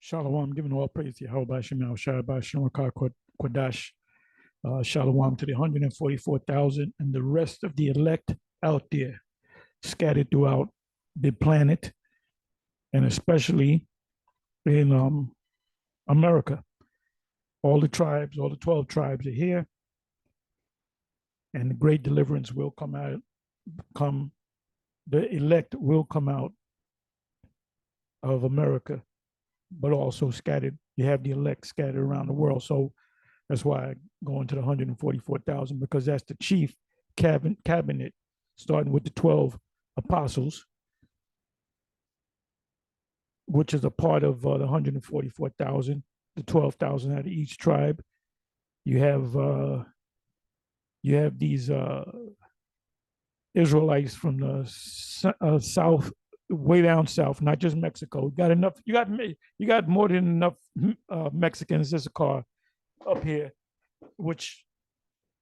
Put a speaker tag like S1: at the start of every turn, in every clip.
S1: Shalom, giving all praise to Yahawah, Qadash. Shalom to the 144,000 and the rest of the elect out there, scattered throughout the planet, and especially in America. All the tribes, all the 12 tribes are here, and the great deliverance will come out. The elect will come out of America, but also scattered. You have the elect scattered around the world. So that's why I go into the 144,000, because that's the chief cabinet, starting with the 12 apostles, which is a part of the 144,000, the 12,000 out of each tribe. You have these Israelites from the south, way down south, not just Mexico. You got more than enough Mexicans as a car up here, which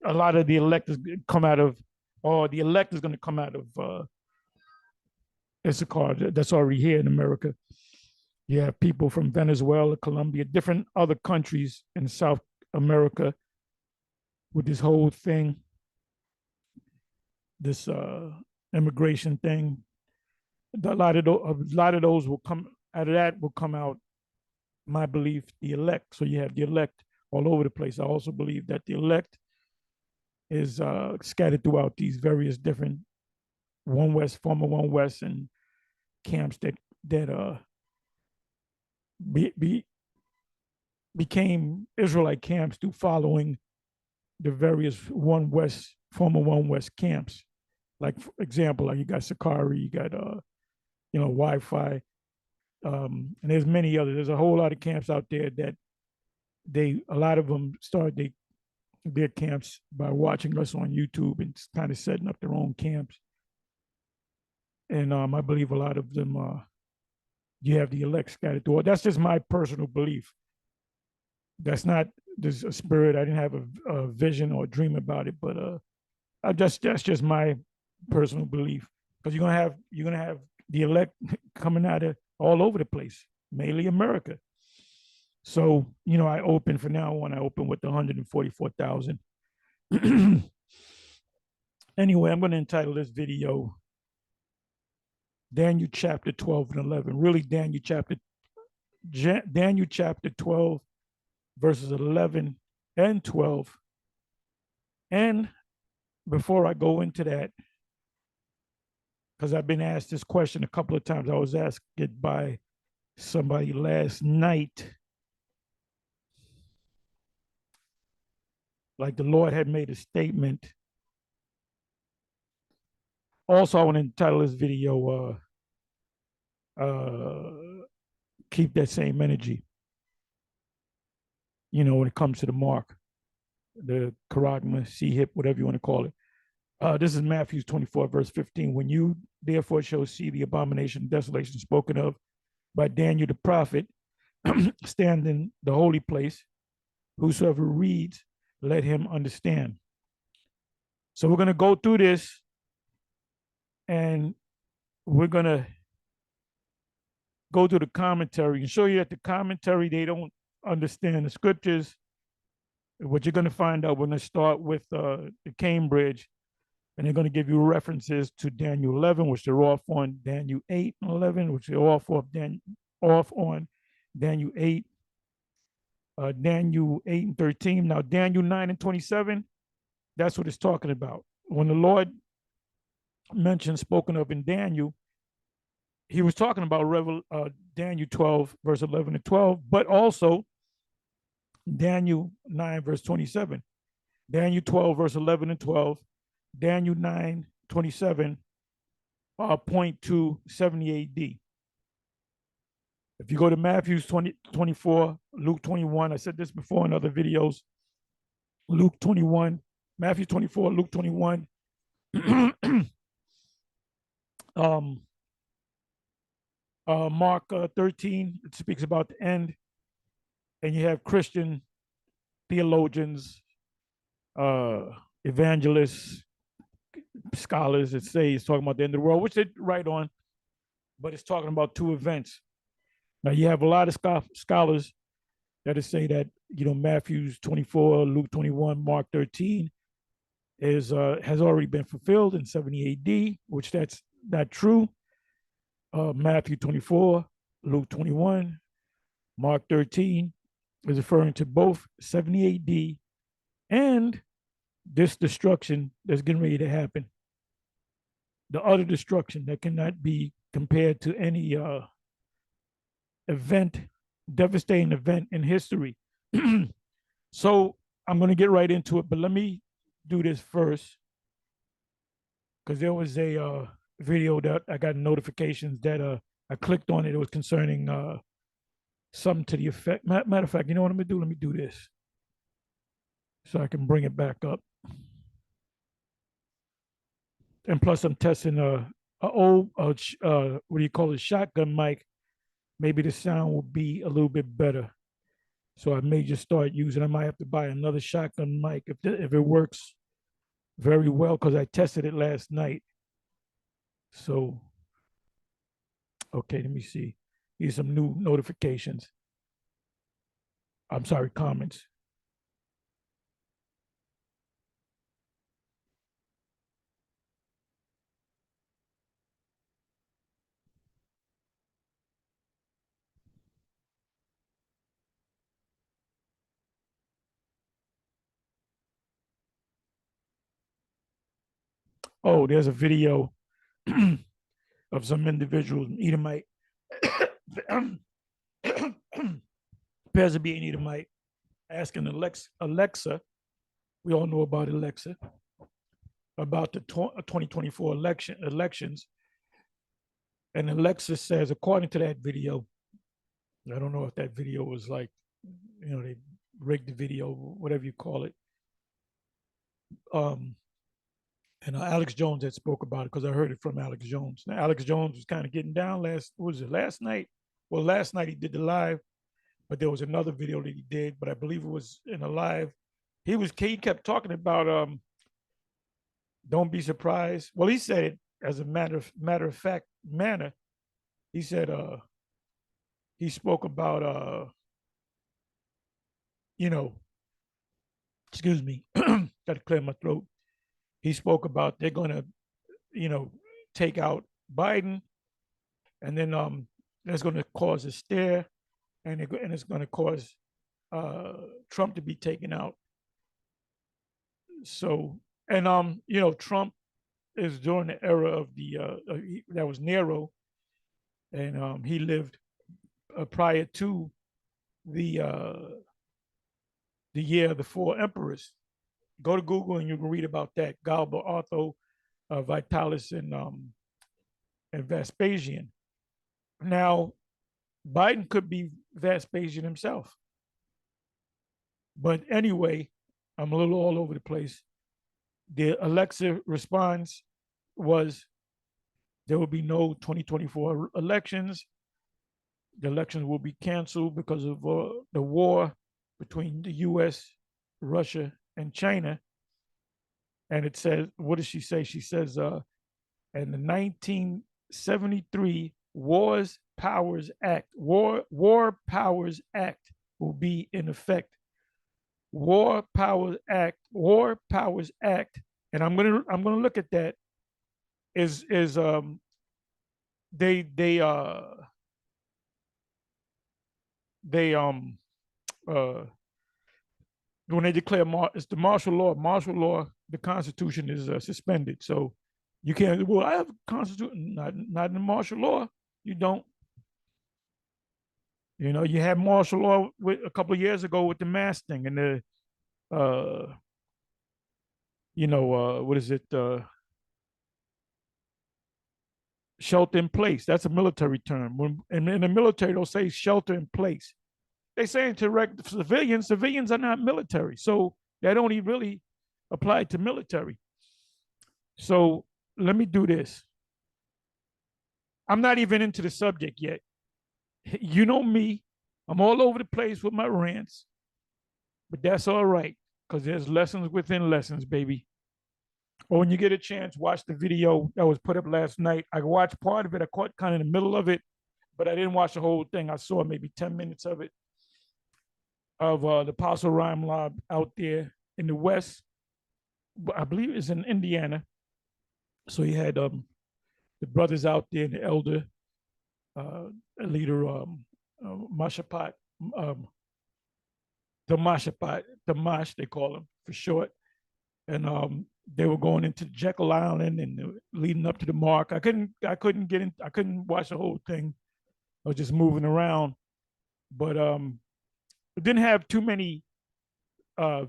S1: a lot of the elect is come out of, or the elect is going to come out of Issachar that's already here in America. You have people from Venezuela, Colombia, different other countries in South America with this whole thing, this immigration thing. A lot of those will come out of that, will come out, my belief, the elect. So you have the elect all over the place. I also believe that the elect is scattered throughout these various different One West, former One West, and camps that became Israelite camps through following the various One West, former One West camps. Like, for example, like you got Sakari, you got Wi-Fi, and there's many others. There's a whole lot of camps out there that a lot of them started their camps by watching us on YouTube and kind of setting up their own camps. And I believe a lot of them, you have the elect scattered through. That's just my personal belief. That's not, there's a spirit. I didn't have a vision or a dream about it, but that's just my personal belief. Because you're gonna have the elect coming out of all over the place, mainly America. So, I open from now on, I open with the 144,000. Anyway, I'm going to entitle this video Daniel chapter 12 and 11. Really, Daniel chapter 12, verses 11 and 12. And before I go into that, because I've been asked this question a couple of times. I was asked it by somebody last night. Like the Lord had made a statement. Also, I want to entitle this video, Keep That Same Energy. When it comes to the mark, the charagma, C-hip, whatever you want to call it. This is Matthew 24, verse 15. When you therefore shall see the abomination and desolation spoken of by Daniel the prophet, stand in the holy place, whosoever reads, let him understand. So we're going to go through this, and we're going to go through the commentary and show you that the commentary, they don't understand the scriptures. What you're going to find out, we're going to start with the Cambridge, and they're going to give you references to Daniel 11, which they're off on, Daniel 8 and 11, which they're off on Daniel 8, Daniel 8 and 13. Now, Daniel 9 and 27, that's what it's talking about. When the Lord mentioned, spoken of in Daniel, he was talking about Daniel 12, verse 11 and 12, but also Daniel 9, verse 27. Daniel 12, verse 11 and 12, Daniel 9, 27, point to 70 AD. If you go to Matthew 24, Luke 21, I said this before in other videos, Luke 21, Matthew 24, Luke 21, Mark 13, it speaks about the end. And you have Christian theologians, evangelists, scholars that say it's talking about the end of the world, which they're right on, but it's talking about two events. Now you have a lot of scholars that say that Matthew's 24, Luke 21, Mark 13 has already been fulfilled in 70 A.D., which that's not true. Matthew 24, Luke 21, Mark 13 is referring to both 70 A.D. and this destruction that's getting ready to happen. The other destruction that cannot be compared to any devastating event in history. So I'm going to get right into it, but let me do this first, because there was a video that I got notifications that I clicked on it. It was concerning something to the effect. Matter of fact, you know what I'm going to do? Let me do this so I can bring it back up. And plus, I'm testing a old what do you call it, shotgun mic. Maybe the sound will be a little bit better. So I may just start using. I might have to buy another shotgun mic if it works very well, because I tested it last night. So, okay, let me see. Here's some new notifications. I'm sorry, comments. Oh, there's a video of some individuals, Edomite, appears to be an Edomite, asking Alexa, we all know about Alexa, about the 2024 elections. And Alexa says, according to that video, I don't know if that video was like, they rigged the video, whatever you call it. And Alex Jones had spoke about it, because I heard it from Alex Jones. Now, Alex Jones was kind of getting down last night? Well, last night he did the live, but there was another video that he did, but I believe it was in a live. He kept talking about don't be surprised. Well, he said it as a matter of fact manner. He said he spoke about excuse me, got to clear my throat. He spoke about they're going to, take out Biden, and then that's going to cause a stir, and it's going to cause Trump to be taken out. So, and Trump is during the era of that was Nero, and he lived prior to the year of the four emperors. Go to Google and you can read about that. Galba, Otho, Vitalis, and Vespasian. Now, Biden could be Vespasian himself. But anyway, I'm a little all over the place. The Alexa response was there will be no 2024 elections. The elections will be canceled because of the war between the U.S., Russia, and China. And it says, what does she say? She says, in the 1973 War Powers Act will be in effect. War Powers Act, and I'm gonna look at that. When they declare it's the martial law, the Constitution is suspended. So you can't. Well, I have a Constitution, not in the martial law. You don't. You had martial law a couple of years ago with the mask thing and the, what is it? Shelter in place. That's a military term. When in the military, they'll say shelter in place. They say to civilians are not military, so that only really apply to military. So let me do this. I'm not even into the subject yet. You know me, I'm all over the place with my rants, but that's all right, because there's lessons within lessons, baby. Or when you get a chance, watch the video that was put up last night. I watched part of it. I caught kind of in the middle of it. but I didn't watch the whole thing. I saw maybe 10 minutes of it, of the Apostle Rhyme Lob out there in the West. I believe it's in Indiana. So he had the brothers out there, and the elder leader, Mashapat, Damash, they call him for short. And they were going into Jekyll Island and leading up to the mark. I couldn't watch the whole thing. I was just moving around, but it didn't have too many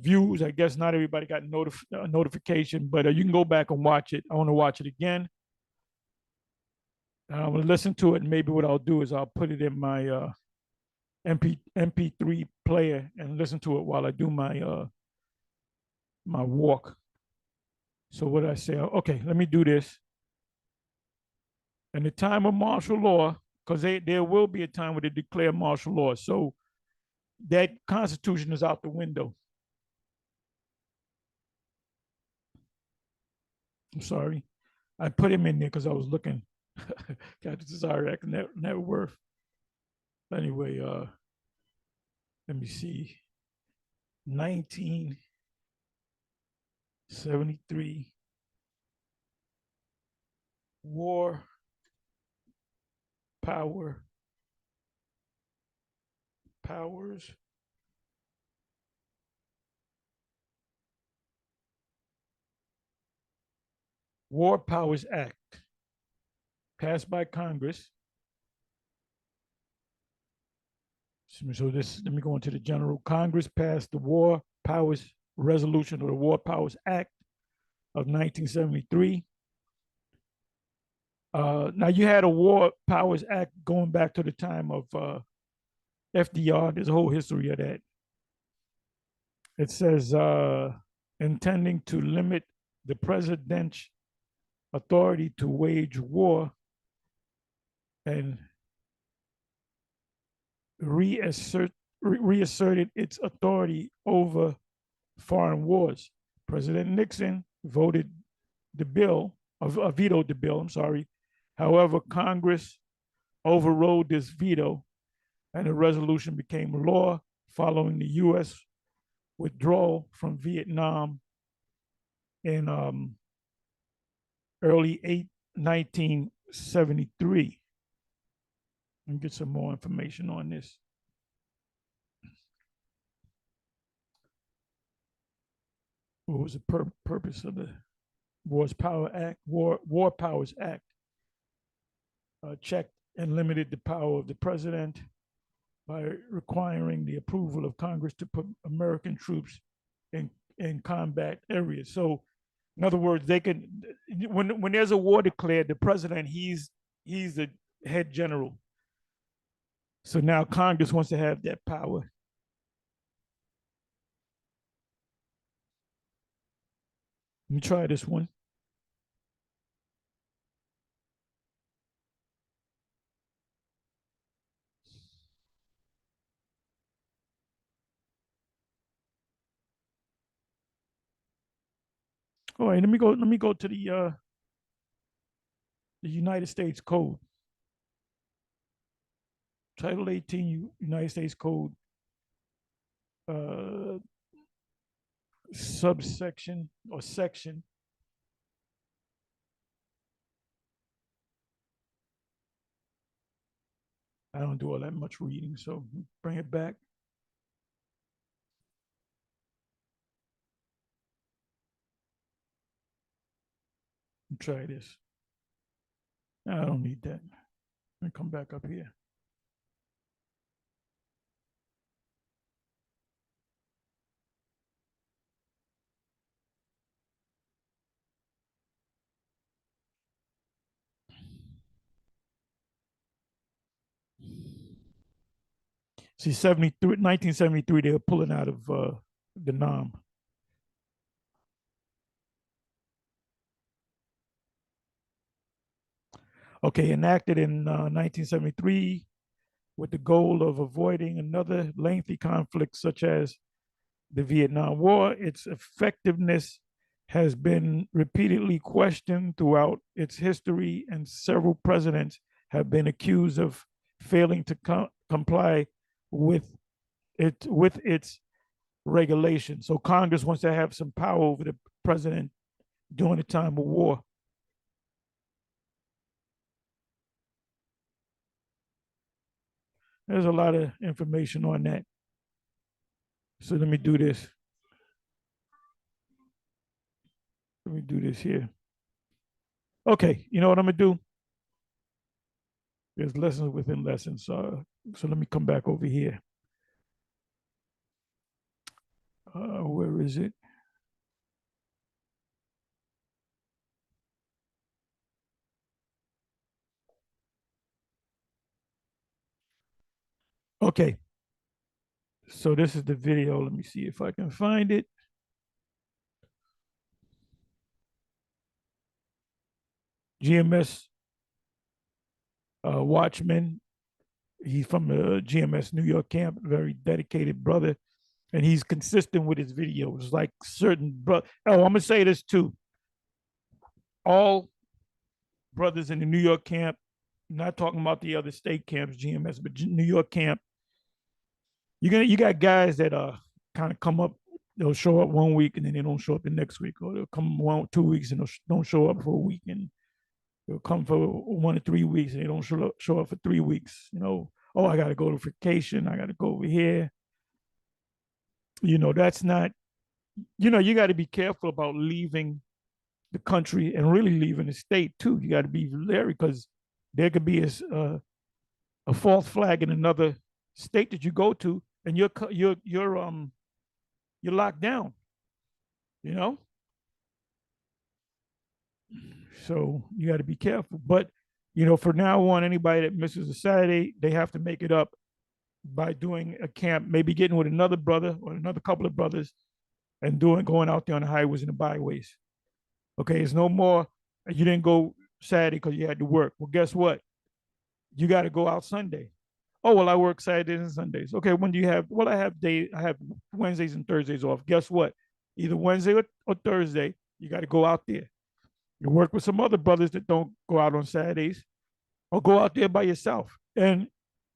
S1: views. I guess not everybody got notification, but you can go back and watch it. I want to watch it again. I'm gonna listen to it, and maybe what I'll do is I'll put it in my MP3 player and listen to it while I do my my walk. So what I say? Okay, let me do this. In the time of martial law, because there will be a time where they declare martial law. So that Constitution is out the window. I'm sorry. I put him in there because I was looking. God, this is our net worth. Anyway, let me see. 1973 War Powers War Powers Act, passed by Congress. So this, let me go into the general. Congress passed the War Powers Resolution, or the War Powers Act of 1973. Now you had a War Powers Act going back to the time of FDR. There's a whole history of that. It says intending to limit the president's authority to wage war and reasserted its authority over foreign wars. President Nixon vetoed the bill. I'm sorry. However, Congress overrode this veto, and the resolution became law following the U.S. withdrawal from Vietnam in early 1973. And get some more information on this. What was the purpose of the War Powers Act? Checked and limited the power of the president by requiring the approval of Congress to put American troops in combat areas. So, in other words, they can, when there's a war declared, the president, he's the head general. So now Congress wants to have that power. Let me try this one. All right, let me go to the United States Code. Title 18 United States Code, subsection or section. I don't do all that much reading, so bring it back. Try this. I don't need that. Let me come back up here. See, 1973, they were pulling out of the NOM. Okay, enacted in 1973 with the goal of avoiding another lengthy conflict such as the Vietnam War. Its effectiveness has been repeatedly questioned throughout its history, and several presidents have been accused of failing to comply with its regulations. So Congress wants to have some power over the president during the time of war. There's a lot of information on that. So let me do this. Let me do this here. Okay, you know what I'm gonna do? There's lessons within lessons. So let me come back over here. Where is it? Okay. So this is the video. Let me see if I can find it. GMS Watchman. He's from the GMS New York camp, very dedicated brother. And he's consistent with his videos. Like certain brother. Oh, I'm gonna say this too. All brothers in the New York camp, not talking about the other state camps, GMS, but New York camp. You got guys that kind of come up, they'll show up 1 week and then they don't show up the next week, or they'll come 2 weeks and they don't show up for a week, and they'll come for 1 to 3 weeks and they don't show up for 3 weeks. You know, oh, I got to go to vacation, I got to go over here. You know, that's not. You know, you got to be careful about leaving the country and really leaving the state too. You got to be leery because there could be a false flag in another state that you go to, and you're locked down. You know, so you got to be careful. But you know, for now on, anybody that misses a Saturday, they have to make it up by doing a camp, maybe getting with another brother or another couple of brothers, and going out there on the highways and the byways. Okay, it's no more. You didn't go Saturday because you had to work. Well, guess what? You got to go out Sunday. Oh, well, I work Saturdays and Sundays. Okay, when do you have? Well, I have Wednesdays and Thursdays off. Guess what? Either Wednesday or Thursday, you got to go out there. You work with some other brothers that don't go out on Saturdays, or go out there by yourself. And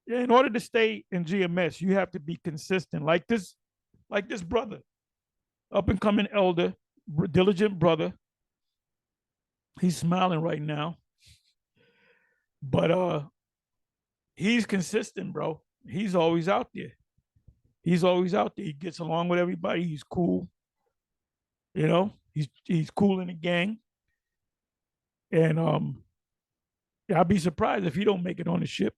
S1: in order to stay in GMS, you have to be consistent. Like this brother, up and coming elder, diligent brother. He's smiling right now, but he's consistent, bro. He's always out there. He's always out there. He gets along with everybody. He's cool. You know, he's cool in the gang. And I'll be surprised if he don't make it on the ship.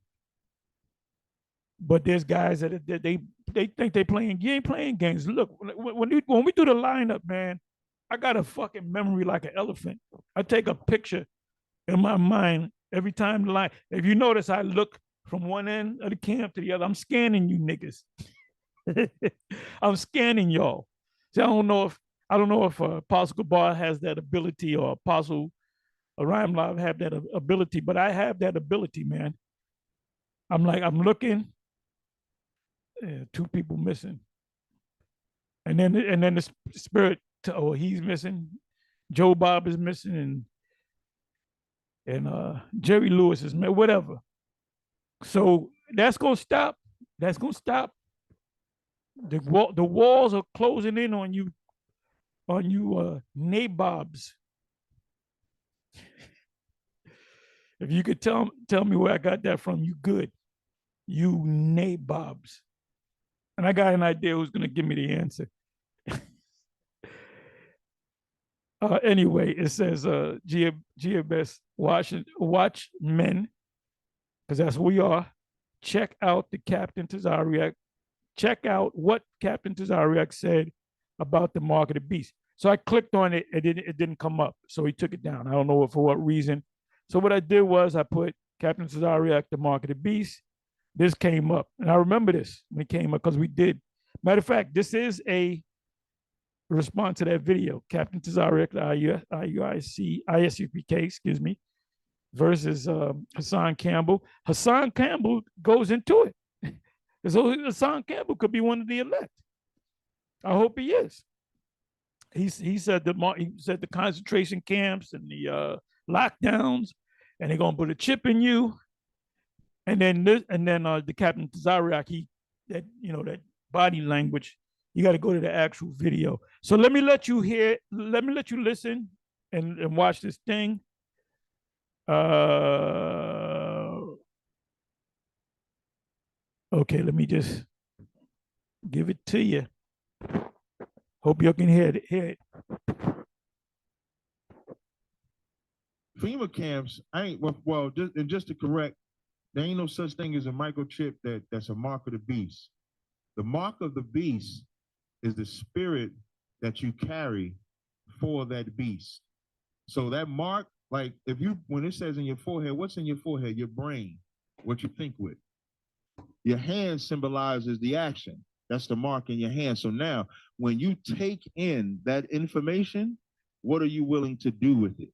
S1: But there's guys that they think they playing. You ain't playing games. Look, when we do the lineup, man, I got a fucking memory like an elephant. I take a picture in my mind every time the line. If you notice, I look from one end of the camp to the other. I'm scanning you niggas. I'm scanning y'all. So I don't know if Apostle Gabar has that ability, or Apostle Rhyme Live have that ability, but I have that ability, man. I'm looking, 2 people missing. And then the spirit, he's missing. Joe Bob is missing, and Jerry Lewis is missing, whatever. So that's gonna stop. That's gonna stop. The walls are closing in on you, nabobs. If you could tell me where I got that from, you good. You nabobs. And I got an idea who's gonna give me the answer. Anyway, it says GMS Watchmen, because that's who we are. Check out the Captain Tazariak. Check out what Captain Tazariak said about the mark of the beast. So I clicked on it, it didn't come up. So he took it down. I don't know for what reason. So what I did was I put Captain Tazariak, the mark of the beast. This came up. And I remember this when it came up because we did. Matter of fact, this is a response to that video. Captain Tazariak, ISUPK, excuse me, versus Hassan Campbell. Hassan Campbell goes into it. So Hassan Campbell could be one of the elect. I hope he is. He said the concentration camps and the lockdowns, and they're gonna put a chip in you, And then the Captain Tazariak, that body language, you got to go to the actual video. So let me let you listen and watch this thing. Okay, let me just give it to you. Hope you can hear it.
S2: FEMA camps, just to correct, there ain't no such thing as a microchip that's a mark of the beast. The mark of the beast is the spirit that you carry for that beast. So that mark, like when it says in your forehead, what's in your forehead? Your brain, what you think with. Your hand symbolizes the action. That's the mark in your hand. So now, when you take in that information, what are you willing to do with it?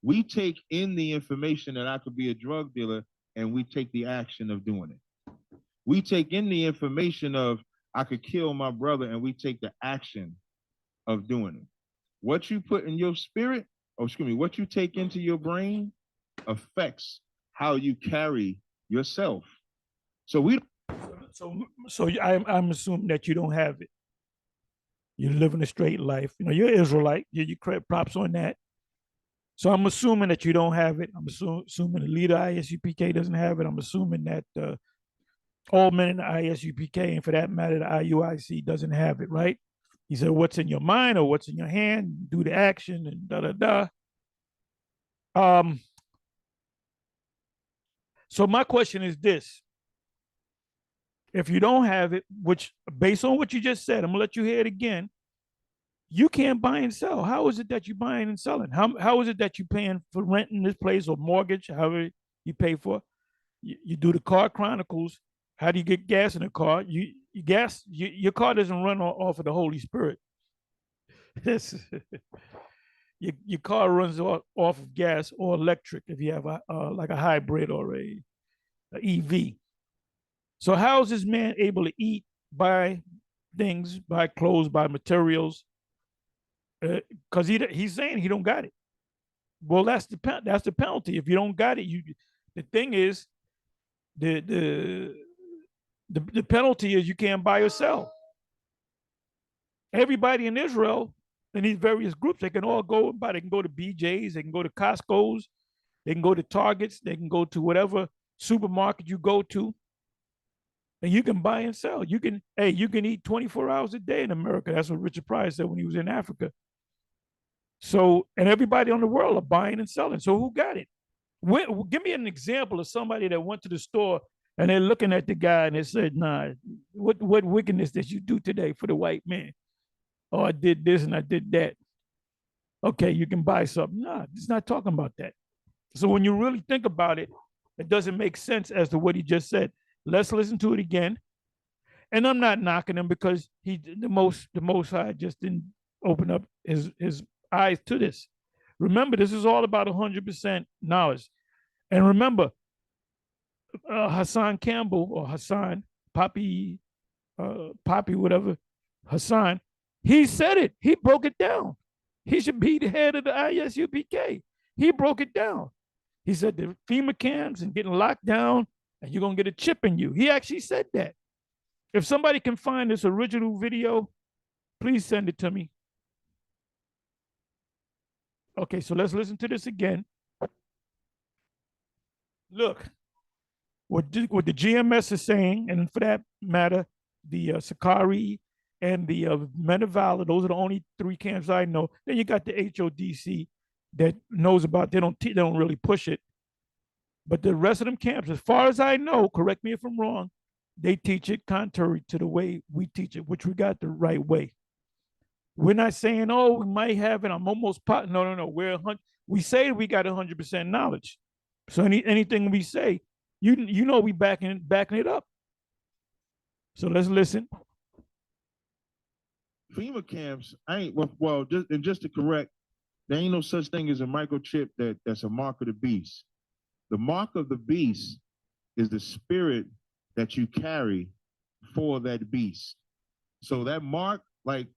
S2: We take in the information that I could be a drug dealer, and we take the action of doing it. We take in the information of I could kill my brother, and we take the action of doing it. What you put in your spirit, what you take into your brain affects how you carry yourself. So
S1: I'm assuming that you don't have it. You're living a straight life. You're Israelite. You credit props on that. So I'm assuming that you don't have it. I'm assuming the leader ISUPK doesn't have it. I'm assuming that all men in the ISUPK, and for that matter, the IUIC doesn't have it, right? He said, what's in your mind or what's in your hand, do the action and da-da-da. So my question is this. If you don't have it, which based on what you just said, I'm gonna let you hear it again, you can't buy and sell. How is it that you're buying and selling? How is it that you're paying for rent in this place or mortgage, however you pay for? You do the car chronicles. How do you get gas in a car? Your car doesn't run off of the Holy Spirit. Your car runs off of gas or electric if you have like a hybrid or a EV. So how is this man able to eat, buy things, buy clothes, buy materials? Because he's saying he don't got it. Well, that's the penalty. If you don't got it, the thing is, the penalty is you can't buy or sell. Everybody in Israel, in these various groups, they can all go buy. They can go to BJ's, they can go to Costco's, they can go to Targets, they can go to whatever supermarket you go to, and you can buy and sell. You can eat 24 hours a day in America. That's what Richard Pryor said when he was in Africa. So, and everybody on the world are buying and selling. So who got it? Give me an example of somebody that went to the store and they're looking at the guy and they said, nah, what wickedness did you do today for the white man? Oh, I did this and I did that. Okay, you can buy something. Nah, it's not talking about that. So when you really think about it, it doesn't make sense as to what he just said. Let's listen to it again. And I'm not knocking him because the most High just didn't open up his eyes to this. Remember, this is all about 100% knowledge. And remember, Hassan Campbell or Hassan, Poppy, whatever, Hassan, he said it. He broke it down. He should be the head of the ISUPK. He broke it down. He said the FEMA camps and getting locked down and you're going to get a chip in you. He actually said that. If somebody can find this original video, please send it to me. Okay, so let's listen to this again. Look, what the GMS is saying, and for that matter, the Sakari and the Men of Valor, those are the only 3 camps I know. Then you got the HODC that knows about, they don't really push it. But the rest of them camps, as far as I know, correct me if I'm wrong, they teach it contrary to the way we teach it, which we got the right way. We're not saying, oh, we might have it. I'm almost No. We say we got 100% knowledge. So anything we say, we backing it up. So let's listen.
S2: FEMA camps, just to correct, there ain't no such thing as a microchip that's a mark of the beast. The mark of the beast is the spirit that you carry for that beast. So that mark, like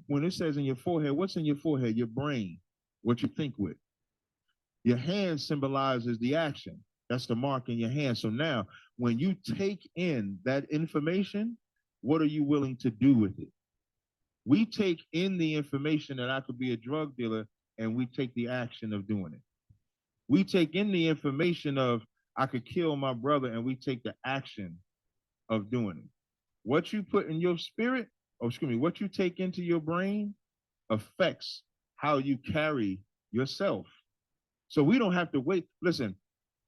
S2: when it says in your forehead, what's in your forehead? Your brain, what you think with. Your hand symbolizes the action. That's the mark in your hand. So now, when you take in that information, what are you willing to do with it? We take in the information that I could be a drug dealer, and we take the action of doing it. We take in the information of I could kill my brother, and we take the action of doing it. What you put in your spirit, what you take into your brain affects how you carry yourself. So we don't have to wait. Listen,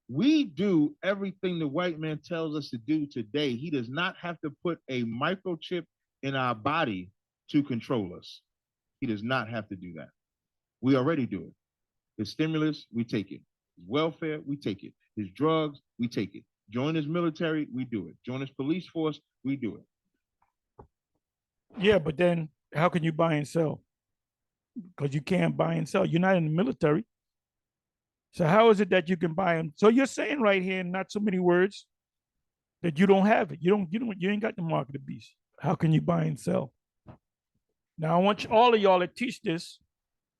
S2: we do everything the white man tells us to do today. He does not have to put a microchip in our body to control us. He does not have to do that. We already do it. His stimulus, we take it. His welfare, we take it. His drugs, we take it. Join his military, we do it. Join his police force, we do it.
S1: Yeah, but then how can you buy and sell? Because you can't buy and sell. You're not in the military. So how is it that you can buy them? So you're saying right here, in not so many words, that you don't have it. You ain't got the mark of the beast. How can you buy and sell? Now I want all of y'all to teach this,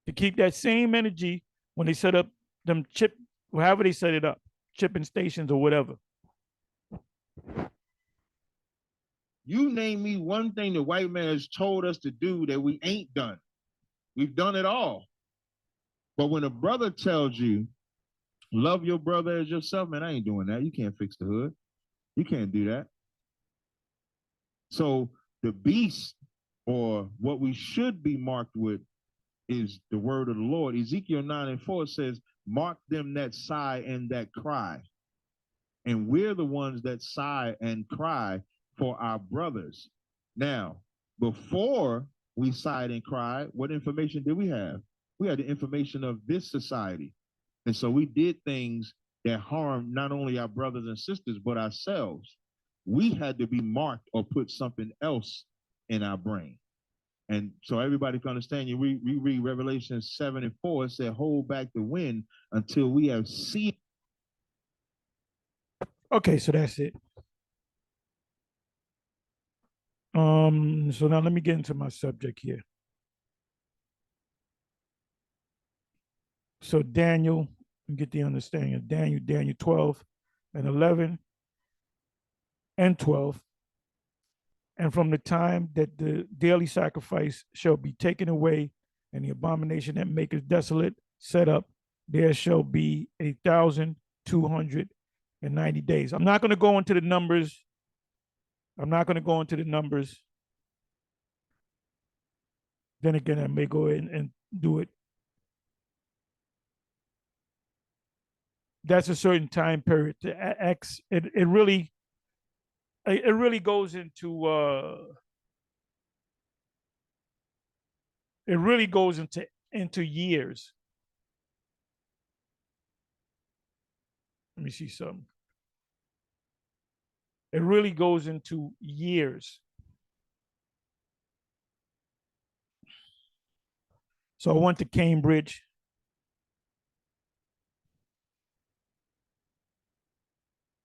S1: to keep that same energy when they set up them chip, however they set it up, chipping stations or whatever.
S2: You name me one thing the white man has told us to do that we ain't done. We've done it all. But when a brother tells you, love your brother as yourself, man, I ain't doing that. You can't fix the hood. You can't do that. So the beast, or what we should be marked with, is the word of the Lord. Ezekiel 9:4 says, mark them that sigh and that cry. And we're the ones that sigh and cry for our brothers. Now, before we sighed and cried, what information did we have? We had the information of this society. And so we did things that harmed not only our brothers and sisters, but ourselves. We had to be marked or put something else in our brain. And so everybody can understand, you read Revelation 7:4, it said, hold back the wind until we have seen.
S1: Okay, so that's it. So now let me get into my subject here. So Daniel, get the understanding of Daniel 12 and 11 and 12. And from the time that the daily sacrifice shall be taken away, and the abomination that maketh desolate set up, there shall be 1,290 days. I'm not going to go into the numbers. Then again, I may go in and do it. That's a certain time period. It really goes into years. Let me see something. It really goes into years. So I went to Cambridge.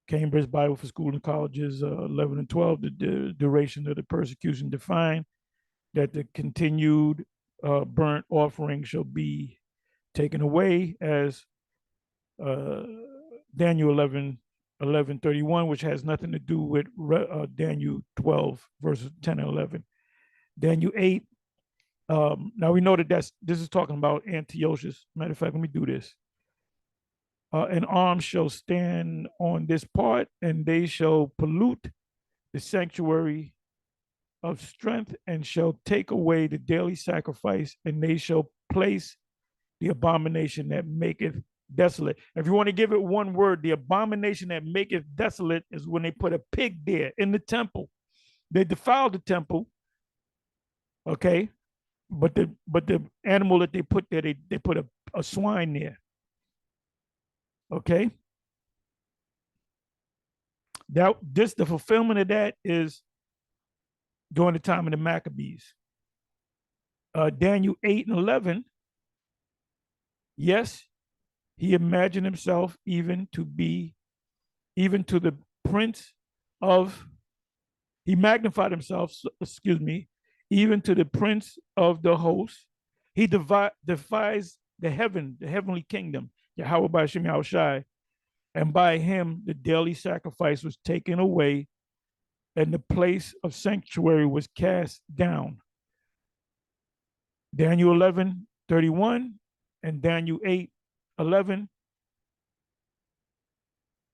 S1: Cambridge Bible for School and Colleges 11 and 12, the duration of the persecution defined, that the continued burnt offering shall be taken away, as Daniel 11:31, which has nothing to do with Daniel 12, verses 10 and 11. Daniel 8, now we know that this is talking about Antiochus. Matter of fact, let me do this. An arm shall stand on this part, and they shall pollute the sanctuary of strength, and shall take away the daily sacrifice, and they shall place the abomination that maketh desolate. If you want to give it one word, the abomination that maketh desolate is when they put a pig there in the temple. They defiled the temple, okay? But the animal that they put there, they put a swine there. Okay. The fulfillment of that is during the time of the Maccabees. Daniel 8 and 11. Yes, he imagined himself even to the prince of, he magnified himself, even to the prince of the host. He defies the heavenly kingdom, Yahawah by Yahawashi, and by him the daily sacrifice was taken away, and the place of sanctuary was cast down. Daniel 11:31 and Daniel 8:11.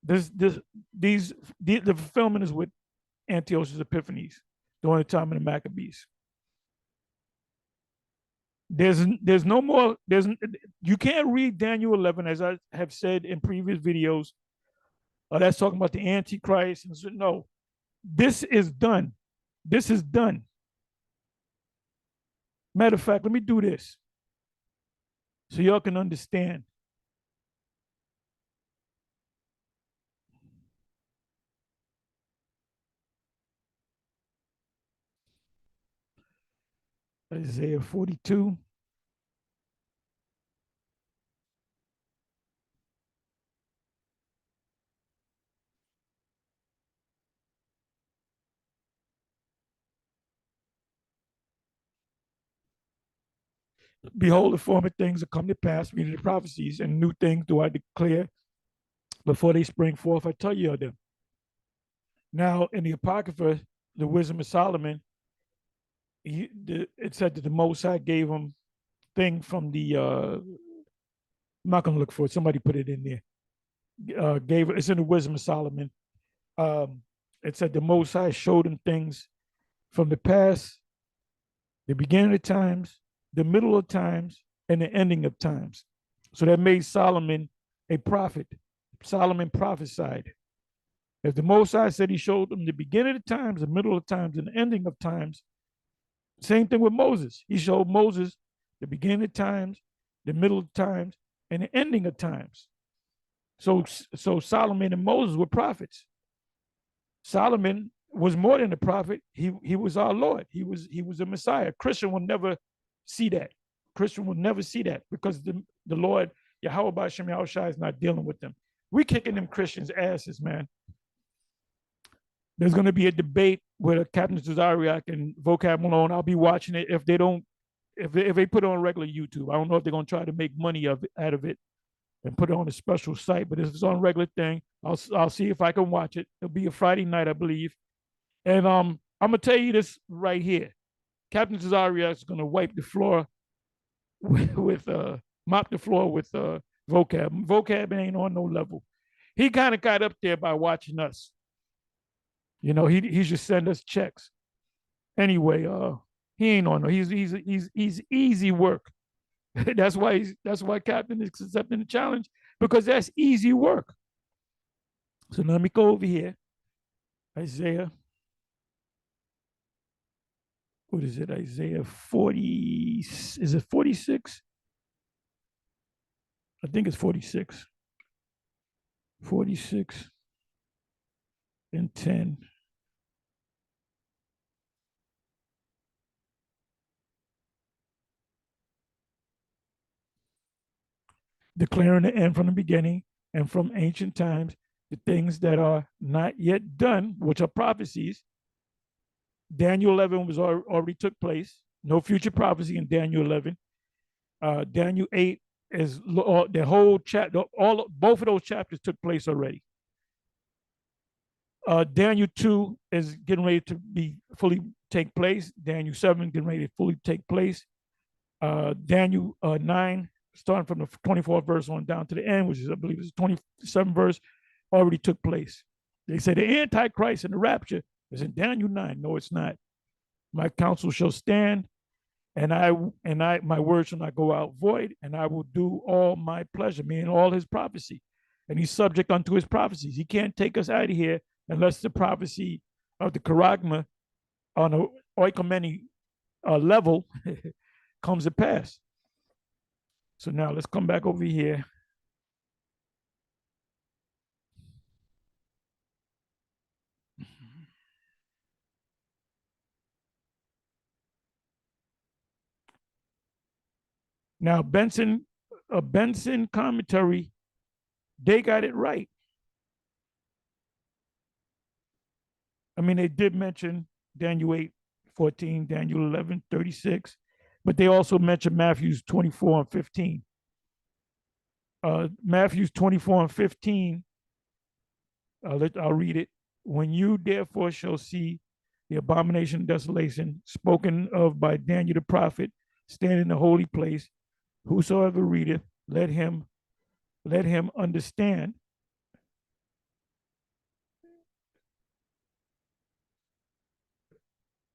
S1: The fulfillment is with Antiochus Epiphanes during the time of the Maccabees. There's no more, you can't read Daniel 11, as I have said in previous videos. That's talking about the Antichrist. And so, no, this is done. This is done. Matter of fact, let me do this so y'all can understand. Isaiah 42. Behold, the former things are come to pass, meaning the prophecies, and new things do I declare before they spring forth. I tell you of them. Now, in the Apocrypha, the wisdom of Solomon, it said that the Most High gave him thing from the, I'm not going to look for it. Somebody put it in there. It's in the wisdom of Solomon. It said the Most High showed him things from the past, the beginning of times, the middle of times, and the ending of times. So that made Solomon a prophet. Solomon prophesied. As the Most High said, he showed them the beginning of times, the middle of times, and the ending of times. Same thing with Moses. He showed Moses the beginning of times, the middle of times, and the ending of times. So Solomon and Moses were prophets. Solomon was more than a prophet. He was our Lord. He was a Messiah. Christian will never see that. Christian will never see that because the Lord, Yahawah Yahawashi, is not dealing with them. We're kicking them Christians' asses, man. There's going to be a debate with Captain Cesariak and Vocab Malone. I'll be watching it if they put it on regular YouTube. I don't know if they're going to try to make money out of it and put it on a special site, but if it's on regular thing, I'll see if I can watch it. It'll be a Friday night, I believe. And I'm gonna tell you this right here. Captain Cesariak is gonna wipe the floor with mop the floor with Vocab. Vocab ain't on no level. He kind of got up there by watching us. You know, he should send us checks. Anyway, he ain't on no. He's easy work. that's why Captain is accepting the challenge, because that's easy work. So let me go over here. Isaiah. What is it? Isaiah 40. Is it 46? I think it's 46. 46 and 10. Declaring the end from the beginning and from ancient times, the things that are not yet done, which are prophecies. Daniel 11 was already took place. No future prophecy in Daniel 11. Daniel 8 is the whole chapter. Both of those chapters took place already. Daniel 2 is getting ready to be fully take place. Daniel 7 getting ready to fully take place. Daniel 9, starting from the 24th verse on down to the end, which is, I believe, is 27th verse, already took place. They say the Antichrist and the rapture is in Daniel 9. No, it's not. My counsel shall stand, and my word shall not go out void, and I will do all my pleasure, meaning all his prophecy. And he's subject unto his prophecies. He can't take us out of here unless the prophecy of the charagma on an oikomeni level comes to pass. So now let's come back over here. Now, Benson commentary, they got it right. I mean, they did mention Daniel 8:14, Daniel 11:36, but they also mentioned Matthew 24 and 15. Matthew 24 and 15 I'll read it. When you therefore shall see the abomination of desolation spoken of by Daniel the prophet stand in the holy place, whosoever readeth, let him understand.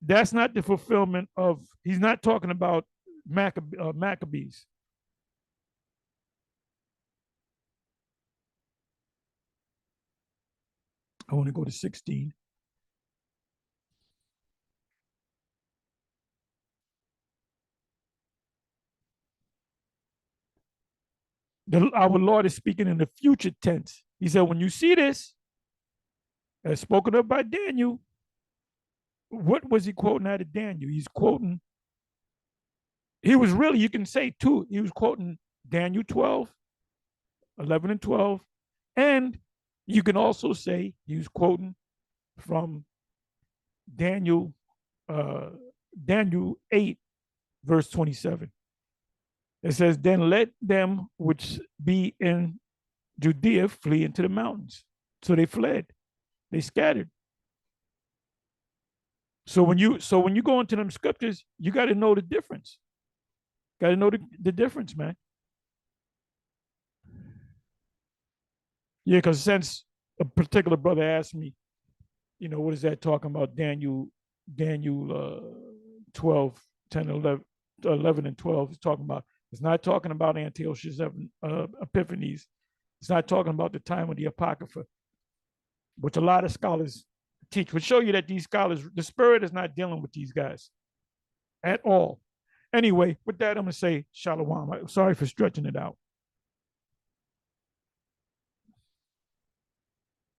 S1: That's not the fulfillment of, he's not talking about Maccabees. I want to go to 16. Our Lord is speaking in the future tense. He said, when you see this, as spoken of by Daniel, what was he quoting out of Daniel? He's quoting, he was really, you can say two, he was quoting Daniel 12, 11 and 12, and you can also say he was quoting from Daniel 8, verse 27. It says, then let them which be in Judea flee into the mountains. So they fled, they scattered. So when you go into them scriptures, you got to know the difference. Got to know the difference, man. Yeah, because since a particular brother asked me, what is that talking about? Daniel 12, 10, 11 and 12 is talking about. It's not talking about Antiochus Epiphanes. It's not talking about the time of the Apocrypha, which a lot of scholars teach, would show you that these scholars, the spirit is not dealing with these guys at all. Anyway, with that, I'm going to say shalom. Sorry for stretching it out.